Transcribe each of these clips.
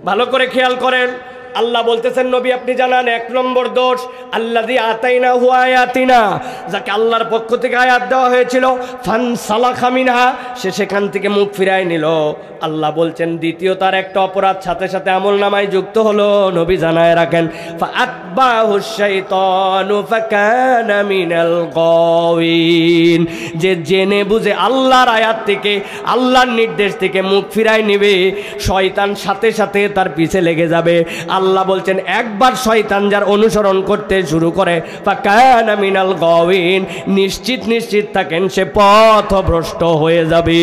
ভালো করে খেয়াল করেন, আল্লাহ বলতেছেন নবী আপনি জানান 1 নম্বর দোষ আল্লাযী আতাইনাহু আয়াতিনা, যাকে আল্লাহর পক্ষ থেকে আয়াত দেওয়া হয়েছিল ফানসালাখা মিনহা, সে সেখান থেকে মুখ ফিরায় নিল। আল্লাহ বলছেন দ্বিতীয় তার একটা অপরাধ সাথে সাথে আমলনামায় যুক্ত হলো। নবী জানায় রাখেন ফাআতবাহুশ শাইতানু ফাকানা মিনাল গাওয়িন, যে জেনে বুঝে আল্লাহর আয়াত থেকে আল্লাহর নির্দেশ থেকে মুখ ফিরায় নেবে, শয়তান সাথে সাথে তার পিছে লেগে যাবে। আল্লাহ বলছেন একবার শয়তান যার অনুসরণ করতে শুরু করে ফাকানা মিনাল গাওয়িন, নিশ্চিত নিশ্চিত থাকেন সে পথভ্রষ্ট হয়ে যাবে।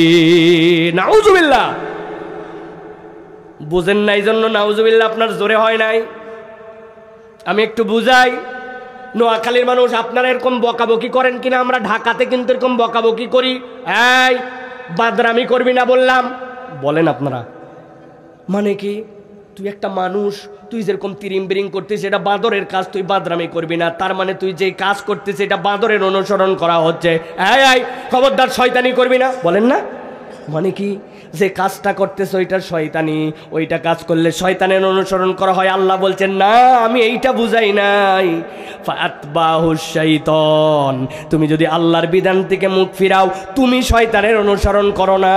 নাউজুবিল্লাহ। বুঝেন নাই জন্য নাউজুবিল্লাহ আপনার জোরে হয় নাই। আমি একটু বুঝাই, নোয়াখালীর মানুষ আপনারা এরকম বকাবকি করেন কিনা? আমরা ঢাকাতে কিন্তু এরকম বকাবকি করি, এই বাদরামি করবি না বললাম, বলেন আপনারা। মানে কি, তুই একটা মানুষ, তুই যেরকম তিরিং বিরিং করতিস এটা বাঁদরের কাজ, তুই বাদরামি করবি না, তার মানে তুই যে কাজ করতিস এটা বাঁদরের অনুসরণ করা হচ্ছে। এই খবরদার শয়তানি করবি না, বলেন না? মানে কি, যে কাজটা করতেছে ওইটা শয়তানি, ওইটা কাজ করলে শয়তানের অনুসরণ করা হয়। আল্লাহ বলছেন না, আমি এইটা বুঝাই নাই। ফাআতবাহুশ শাইতান, তুমি যদি আল্লাহর বিধান থেকে মুখ ফিরাও, তুমি শয়তানের অনুসরণ করো না,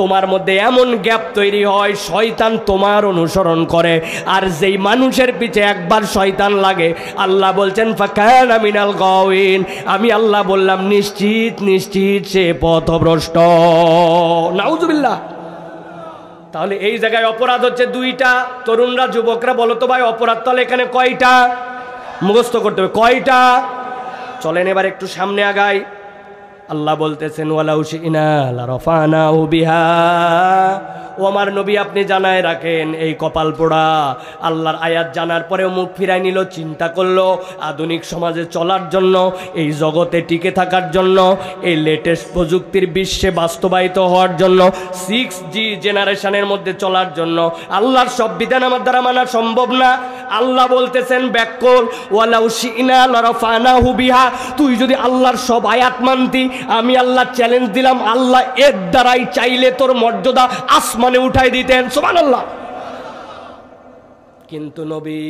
তোমার মধ্যে এমন গ্যাপ তৈরি হয় শয়তান তোমার অনুসরণ করে। আর যেই মানুষের পিছে একবার শয়তান লাগে, আল্লাহ বলছেন ফাকানা মিনাল গাওয়িন, আমি আল্লাহ বললাম নিশ্চিত নিশ্চিত সে পথভ্রষ্ট। নাউজুবিল্লাহ। তাহলে এই জায়গায় অপরাধ হচ্ছে 2টা। তরুণরা, যুবকরা বলো তো ভাই, অপরাধ তাহলে এখানে কয়টা? মুখস্থ করতে হবে কয়টা। চলেন এবার একটু সামনে আগাই। আল্লাহ বলতেছেন ওয়ালাউ শি'না লারাফানাহু বিহা, ও আমার নবী আপনি জানায় রাখেন এই কপাল পোড়া আল্লাহর আয়াত জানার পরেও মুখ ফিরাই নিল, চিন্তা করলো আধুনিক সমাজে চলার জন্য, এই জগতে টিকে থাকার জন্য, এই লেটেস্ট প্রযুক্তির বিশ্বে বাস্তবায়িত হওয়ার জন্য, 6G জেনারেশনের মধ্যে চলার জন্য আল্লাহর সব বিধান আমার দ্বারা মানা সম্ভব না। আল্লাহ বলতেছেন ব্যাকল ওয়ালাউ শি'না লারাফানাহু বিহা, তুই যদি আল্লাহর সব আয়াত মানতি, আমি আল্লাহ চ্যালেঞ্জ দিলাম, আল্লাহ এর দ্বারাই চাইলে তোর মর্যাদা আসমানে উঠাই দিতেন। সুবহানাল্লাহ। কিন্তু নবী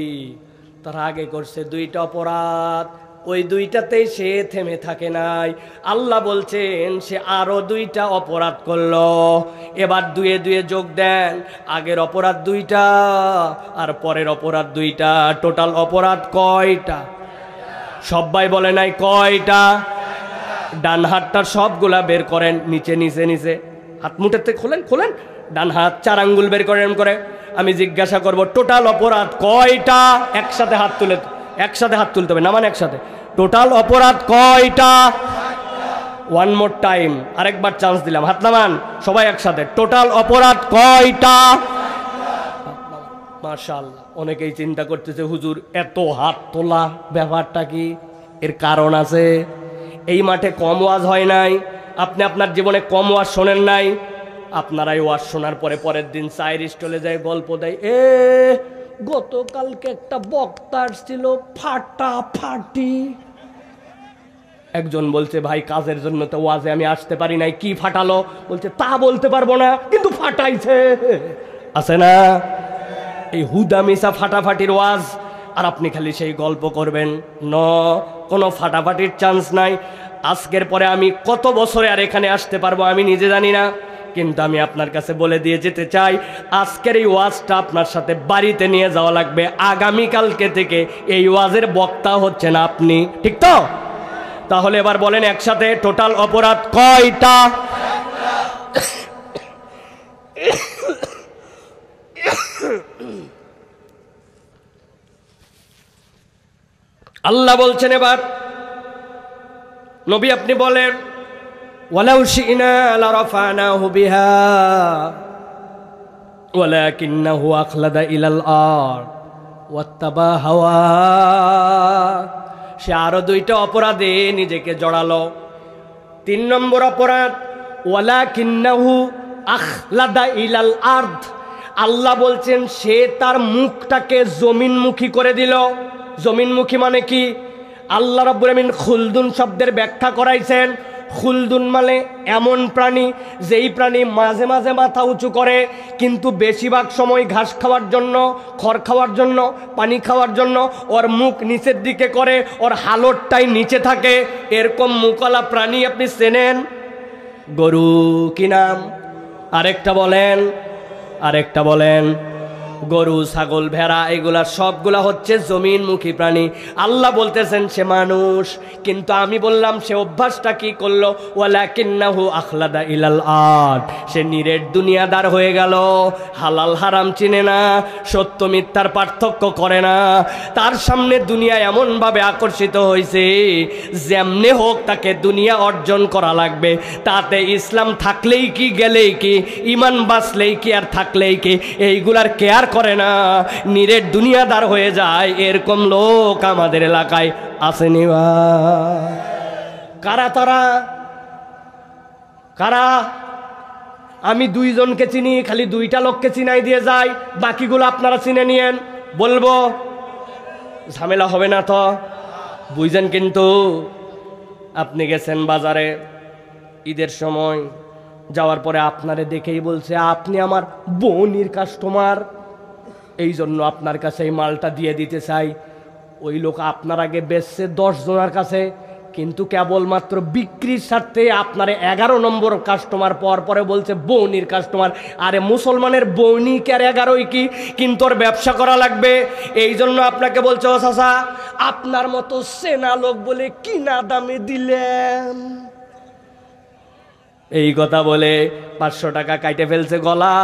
তার আগে করছে 2টা অপরাধ, ওই 2টাতেই সে থেমে থাকে নাই। আল্লাহ বলছেন সে আরো 2টা অপরাধ করলো। এবার 2 2 যোগ দেন, আগের অপরাধ 2টা আর পরের অপরাধ 2টা, টোটাল অপরাধ কয়টা? সবাই বলে নাই কয়টা? ডান হাতটা সবগুলা বের করেন, নিচে নিচে নিচে হাত মুঠেতে খোলেন, খোলেন ডান হাত 4 আঙ্গুল বের করেন করে। আমি জিজ্ঞাসা করব টোটাল অপরাধ কয়টা? একসাথে হাত তুলে, একসাথে হাত তুলতে হবে, নামান একসাথে। টোটাল অপরাধ কয়টা? 1 মোর টাইম, আরেকবার চান্স দিলাম, হাত নামান সবাই একসাথে। টোটাল অপরাধ কয়টা? মাশাআল্লাহ। অনেকেই চিন্তা করতেছে হুজুর এত হাত তোলা ব্যাপারটা কি? এর কারণ আছে। এই মাঠে কম ওয়াজ হয় নাই, আপনি আপনার জীবনে কম ওয়াজ শোনেন নাই। আপনারাই ওয়াজ শোনার পরে পরের দিন চায়ের স্টলে যায় গল্প দেয়, গতকালকে একটা বক্তা ছিল ফাটাফাটি। একজন বলছে ভাই কাজের জন্য তো ওয়াজে আমি আসতে পারি নাই, কি ফাটালো? বলছে তা বলতে পারবো না, কিন্তু ফাটাইছে। আছে না এই হুদা মিশা ফাটাফাটির ওয়াজ, আর আপনি খালি সেই গল্প করবেন। কোনো ফাটাফাটির চান্স নাই। আজকের পরে আমি কত বছরে আর এখানে আসতে পারবো আমি নিজে জানি না, কিন্তু আমি আপনার কাছে বলে দিয়ে যেতে চাই, আজকের এই ওয়াজটা আপনার সাথে বাড়িতে নিয়ে যাওয়া লাগবে। আগামীকালকে থেকে এই ওয়াজের বক্তা হচ্ছেন আপনি, ঠিক তো? তাহলে এবার বলেন একসাথে টোটাল অপরাধ কয়টা? আল্লাহ বলছেন এবার নবী আপনি বলেন ওয়ালাউ শি'না লারাফানাহু বিহা ওয়ালাকিন্নাহু আখলাদা ইলাল আরদ ওয়াত্তাবা হাওয়া। সে আরো 2টা অপরাধে নিজেকে জড়ালো। 3 নম্বর অপরাধ ওয়ালাকিন্নাহু আখলাদা ইলাল আরদ, আল্লাহ বলছেন সে তার মুখটাকে জমিনমুখী করে দিল। জমিনমুখী মানে কি? আল্লাহ রাব্বুল আমিন খুলদুন শব্দের ব্যাখ্যা করাইছেন। খুলদুন মানে এমন প্রাণী যেই প্রাণী মাঝে মাঝে মাথা উঁচু করে, কিন্তু বেশিরভাগ সময় ঘাস খাওয়ার জন্য, খড় খাওয়ার জন্য, পানি খাওয়ার জন্য ওর মুখ নিচের দিকে করে, ওর হালতটাই নিচে থাকে। এরকম মুখওয়ালা প্রাণী আপনি চেনেন? গরু কি নাম? আরেকটা বলেন, আরেকটা বলেন। গরু, ছাগল, ভেড়া এগুলা সবগুলা হচ্ছে জমিনমুখী প্রাণী। আল্লাহ বলতেছেন সে মানুষ, কিন্তু আমি বললাম সে অভ্যাসটা কি করলো? ওয়ালাকিন্নাহু আখলাদা ইলাল আরদ, সে নিরেট দুনিয়াদার হয়ে গেল। হালাল হারাম চিনে না, সত্য মিথ্যার পার্থক্য করে না। তার সামনে দুনিয়া এমনভাবে আকর্ষিত হয়েছে, যেমনে হোক তাকে দুনিয়া অর্জন করা লাগবে। তাতে ইসলাম থাকলেই কি, গেলেই কি, ইমান বাঁচলেই কি আর থাকলেই কি, এইগুলার কেয়ার করে না, নিরেট দুনিয়াদার হয়ে যায়। এরকম লোক আমাদের এলাকায় আসেনি বা? কারা তারা? কারা? আমি দুইজনকে চিনি, খালি দুইটা লোককে চিনাই দিয়ে যাই, বাকিগুলো আপনারা চিনে নিয়েন। বলবো, ঝামেলা হবে না তো? বুঝছেন? কিন্তু আপনি গেছেন বাজারে ঈদের সময়, যাওয়ার পরে আপনারে দেখেই বলছে আপনি আমার বোনির কাস্টমার, এই জন্য আপনার কাছে এই মালটা দিয়ে দিতে চাই। ওই লোক আপনার আগে বেচছে 10 জনের কাছে, কিন্তু কেবলমাত্র বিক্রির স্বার্থে আপনার 11 নম্বর কাস্টমার পর পরে বলছে বৌনির কাস্টমার। আরে মুসলমানের বৌনি কি আর 11ই কি? কিন্তু ওর ব্যবসা করা লাগবে, এই জন্য আপনাকে বলছে ও চাচা আপনার মতো সেনা লোক বলে কিনা দামে দিলেন। এই কথা বলে 500 টাকা কাইটে ফেলছে গলা।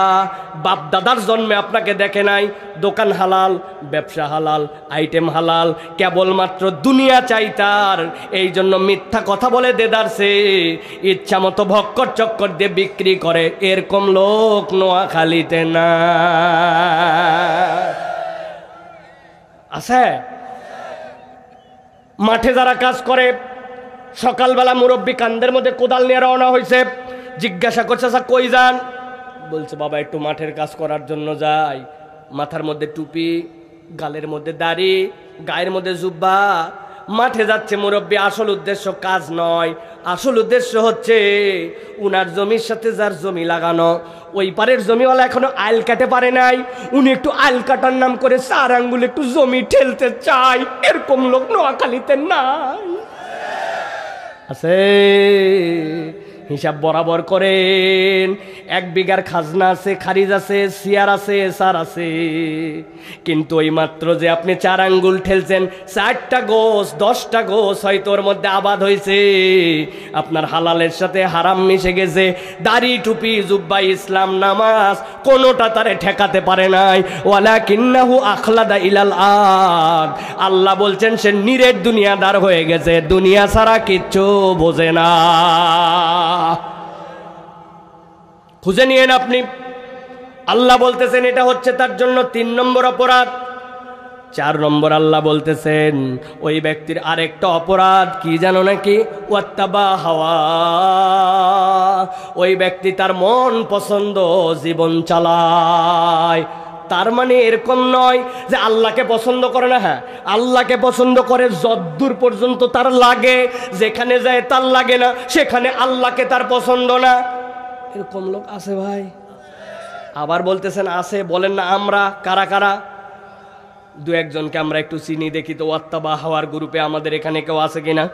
বাপ দাদার জন্মে আপনাকে দেখে নাই। দোকান হালাল, ব্যবসা হালাল, আইটেম হালাল, কেবলমাত্র দুনিয়া চাই তার, এই জন্য মিথ্যা কথা বলে দেদারছে, ইচ্ছা মতো ভক্কর চক্কর দিয়ে বিক্রি করে। এরকম লোক নোয়াখালীতে না আছে? মাঠে যারা কাজ করে, সকালবেলা মুরব্বী কান্দের মধ্যে কোদাল নিয়ে রওনা হয়েছে, জিজ্ঞাসা করছে আচ্ছা কই যান? বলছে বাবা একটু মাঠের কাজ করার জন্য যাই। মাথার মধ্যে টুপি, গালের মধ্যে দাড়ি, গায়ের মধ্যে জুব্বা, মাঠে যাচ্ছে মুরব্বী। আসল উদ্দেশ্য কাজ নয়, আসল উদ্দেশ্য হচ্ছে উনার জমির সাথে যার জমি লাগানো, ওই পারের জমিওয়ালা এখনো আইল কাটে পারে নাই, উনি একটু আইল কাটার নাম করে 4 আঙ্গুল একটু জমি ঠেলতে চায়। এরকম লোক নোয়াখালীতে নাই আছে? হিসাব বরাবর করেন। 1 বিঘার খাজনা আছে, খারিজ আছে, সিয়ার আছে, সার আছে, কিন্তু ওই মাত্র যে আপনি 4 আঙ্গুল ঠেলছেন, 4টা গোস 10টা গোস হয়তো ওর মধ্যে আবাদ হয়েছে। আপনার হালালের সাথে হারাম মিশে গেছে। দাড়ি, টুপি, জুব্বা, ইসলাম, নামাজ কোনোটা তারে ঠেকাতে পারে নাই। ওয়ালাকিন্নাহু আখলাদা ইলাল আরদ, আল্লাহ বলছেন সে নিরেট দুনিয়াদার হয়ে গেছে, দুনিয়া ছাড়া কিচ্ছু বোঝে না। খুঁজে নিয়েন আপনি। আল্লাহ বলতেছেন এটা হচ্ছে তার জন্য 3 নম্বর অপরাধ। 4 নম্বর আল্লাহ বলতেছেন ওই ব্যক্তির আরেকটা অপরাধ কি জানো নাকি? ওয়াত্তাবা হাওয়া, ওই ব্যক্তি তার মন পছন্দ জীবন চালায়। তার মানে এরকম নয় যে আল্লাহকে পছন্দ করে না, হ্যাঁ আল্লাহকে পছন্দ করে যদ্দূর পর্যন্ত তার লাগে, যেখানে যায় তার লাগে না, সেখানে আল্লাহকে তার পছন্দ না। এরকম লোক আছে ভাই? আবার বলতেছেন আছে, বলেন না আমরা কারা কারা? 2-1 জনকে আমরা একটু চিনি, দেখি তো ওয়াত্তাবা হাওয়ার গ্রুপে আমাদের এখানে কেউ আছে কিনা।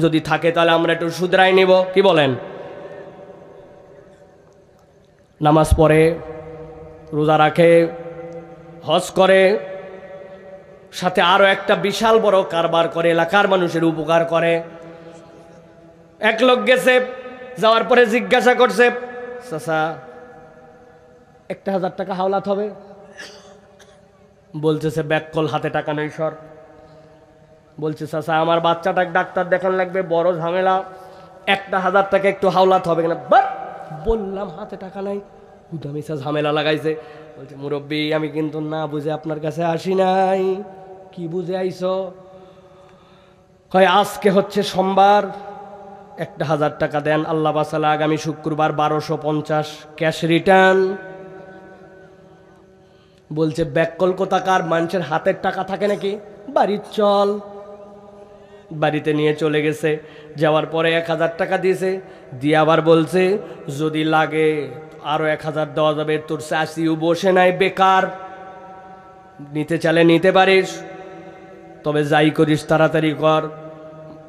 যদি থাকে তাহলে আমরা একটু শুধরাই নিব, কি বলেন? নামাজ পড়ে, রোজা রাখে, হজ করে, সাথে আরো একটা বিশাল বড় কারবার করে, এলাকার মানুষের উপকার করে। এক লোক গেছে, যাওয়ার পরে জিজ্ঞাসা করছে চাচা 1000 টাকা হাওলাত হবে? বলতেছে ব্যাককল, হাতে টাকা নেই সর। বলছে চাচা আমার বাচ্চাটাকে ডাক্তার দেখান লাগবে, বড় ঝামেলা, 1000 টাকা একটু হাওলাত হবে কিনা? বললাম হাতে টাকা নাই, হুদামিসা ঝামেলা লাগাইছে। বলছে মুরব্বী আমি কিন্তু না বুঝে আপনার কাছে আসি নাই। কি বুঝে আইছো? কয় আজকে হচ্ছে সোমবার, 1000 টাকা দেন, আল্লাহ বাসালা আগামী শুক্রবার 1250 ক্যাশ রিটার্ন। বলছে ব্যাককল কোথাকার, মানুষের হাতের টাকা থাকে নাকি? বাড়ির চল। বাড়িতে নিয়ে চলে গেছে। যাওয়ার পরে 1000 টাকা দিয়েছে, দিয়ে আবার বলছে যদি লাগে আরো 1000 দেওয়া যাবে, তোর চাষিও বসে নাই বেকার, নিতে চাইলে নিতে পারিস, তবে যাই করিস তাড়াতাড়ি কর,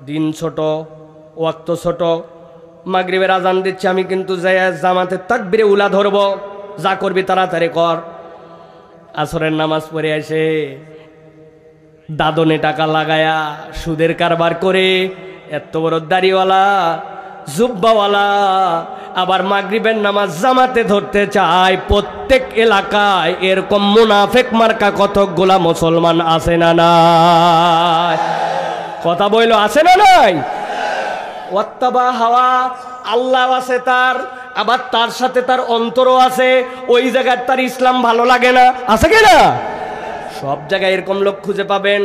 দিন ছোট, ওয়াক্ত ছোট, মাগরিবের আজান দিচ্ছে, আমি কিন্তু যাই জামাতে তাকবীরে উলা ধরবো, যা করবি তাড়াতাড়ি কর। আসরের নামাজ পড়ে আসে দাদনে টাকা লাগায়া সুদের কারবার করে, এত বড় দাড়িওয়ালা জুব্বাওয়ালা আবার মাগরিবের নামাজ জামাতে ধরতে চায়। প্রত্যেক এলাকায় এরকম মুনাফেক মার্কা কতকগুলা মুসলমান আছে না নাই? কথা বইলো আছে না নাই? ওয়াত্তাবা হাওয়া, আল্লাহ আছে তার, আবার তার সাথে তার অন্তরও আছে, ওই জায়গায় তার ইসলাম ভালো লাগে না, আছে কি না? সব জায়গায় এরকম লোক খুঁজে পাবেন।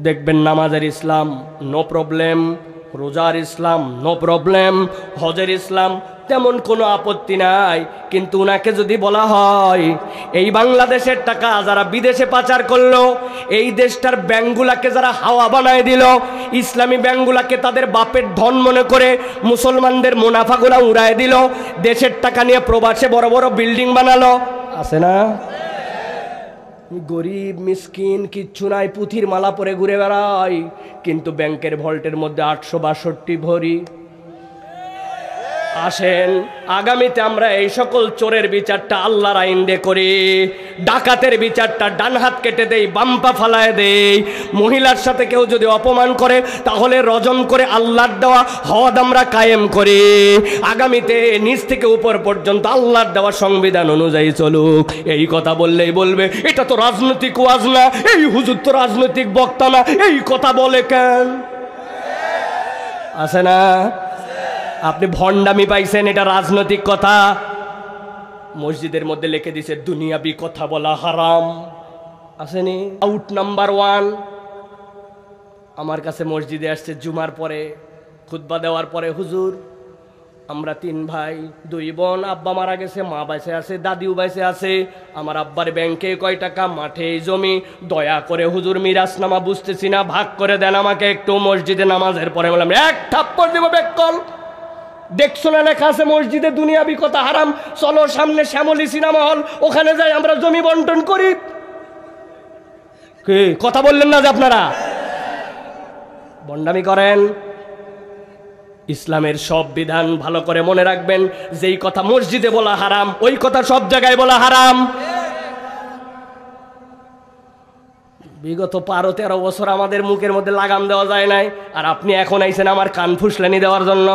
দেখবেন নামাজের ইসলাম নো প্রবলেম, রোজার ইসলাম নো প্রবলেম, হজের ইসলাম তেমন কোনো আপত্তি নাই, কিন্তু উনাকে যদি বলা হয় এই বাংলাদেশের টাকা যারা বিদেশে পাচার করলো, এই দেশটার ব্যাংকগুলাকে যারা হাওয়া বানায় দিল, ইসলামী ব্যাংকগুলাকে তাদের বাপের ধন মনে করে মুসলমানদের মুনাফাগুলা উড়ায় দিল, দেশের টাকা নিয়ে প্রবাসে বড় বড় বিল্ডিং বানালো, আছে না? গরিব মিসকিন কিচ্ছু নাই, পুঁথির মালা পরে ঘুরে বেড়ায়, কিন্তু ব্যাংকের ভল্টের মধ্যে 862 ভরি। আসেন আগামীতে আমরা এই সকল চোরের বিচারটা আল্লাহর আইন দিয়ে করি, ডাকাতের বিচারটা ডান হাত কেটে দেই, বাম পা ফালায় দেই। মহিলার সাথে কেউ যদি অপমান করে তাহলে রজম করে আল্লাহর দেওয়া হদ আমরা কায়েম করি। আগামীতে নিচ থেকে উপর পর্যন্ত আল্লাহর দেওয়া সংবিধান অনুযায়ী চলুক। এই কথা বললেই বলবে এটা তো রাজনৈতিক ওয়াজ না, এই হুজুর তো রাজনৈতিক বক্তা না, এই কথা বলে কেন? আছে না? আপনি ভণ্ডামি পাইছেন, এটা রাজনৈতিক কথা। মসজিদের মধ্যে লিখে দিছে দুনিয়াবি কথা বলা হারাম, আসেনি? Out number 1। আমার কাছে মসজিদে আসছে জুমার পরে, খুতবা দেওয়ার পরে, হুজুর আমরা 3 ভাই 2 বোন, আব্বা মারা গেছে, মা বাইসে আছে, দাদিও বাইসে আছে, আমার আব্বার ব্যাংকে কয় টাকা, মাঠে জমি, দয়া করে হুজুর মিরাজনামা বুঝতেছি না, ভাগ করে দেন আমাকে একটু। মসজিদে নামাজের পরে বললাম এক থাপ্পড় দেব বেকল, দেখছো না লেখা আছে মসজিদে দুনিয়াবি কথা হারাম, চলো সামনে শ্যামলী সিনেমা হল, ওখানে যাই আমরা জমি বন্টন করি। কি কথা বললেন না যে আপনারা বন্ডামি করেন? ইসলামের সব বিধান ভালো করে মনে রাখবেন, যেই কথা মসজিদে বলা হারাম ওই কথা সব জায়গায় বলা হারাম। বিগত 12-13 বছর আমাদের মুখের মধ্যে লাগাম দেওয়া যায় নাই, আর আপনি এখন আইছেন আমার কান ফুসলানি দেওয়ার জন্য।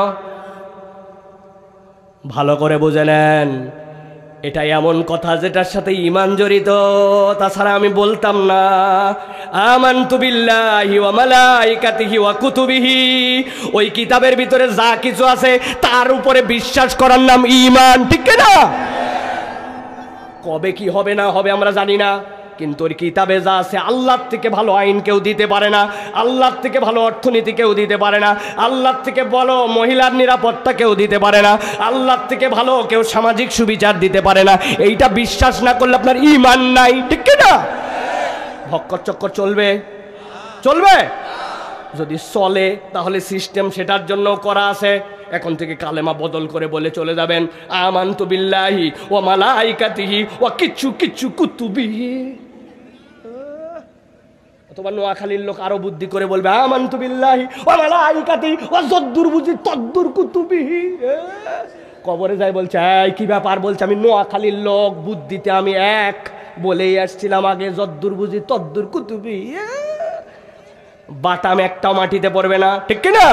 ভালো করে বুঝে নেন, এটা এমন কথা যেটার সাথে ঈমান জড়িত, তাছাড়া আমি বলতাম না। আমানতু বিল্লাহি ওয়া মালাইকাতিহি ওয়া কুতুবিহি, ওই কিতাবের ভিতরে যা কিছু আছে তার উপরে বিশ্বাস করার নাম ঈমান, ঠিক না? কবে কি হবে না হবে আমরা জানি না, কিন্তু ওর কিতাবে যা আছে, আল্লাহর থেকে ভালো আইন কেউ দিতে পারে না, আল্লাহর থেকে ভালো অর্থনীতি কেউ দিতে পারে না, আল্লাহর থেকে ভালো মহিলার নিরাপত্তা কেউ দিতে পারে না, আল্লাহর থেকে ভালো কেউ সামাজিক সুবিচার দিতে পারে না। এইটা বিশ্বাস না করলে আপনার ঈমান নাই, ঠিক না? ভক্কর চক্কর চলবে? চলবে? যদি চলে তাহলে সিস্টেম সেটার জন্য করা আছে। এখন থেকে কালেমা বদল করে বলে চলে যাবেন আমানতু বিল্লাহি ওয়া মালাইকাতিহি ওয়া কিচ্ছু কুতুবিহি। অথবা নোয়াখালীর লোক আরো বুদ্ধি করে বলবে আমানতু বিল্লাহি ওয়া মালাইকাতিহি ওয়া যদ্দুর বুঝি তদ্দুর কুতুবিহি। কবরে যাই বলছে এই কি ব্যাপার, বলছে আমি নোয়াখালীর লোক, বুদ্ধিতে আমি এক, বলেই আসছিলাম আগে যদ্দুর বুঝি তদ্দুর কুতুবিহি। বাটাম একটাও মাটিতে পড়বে না, ঠিক কিনা?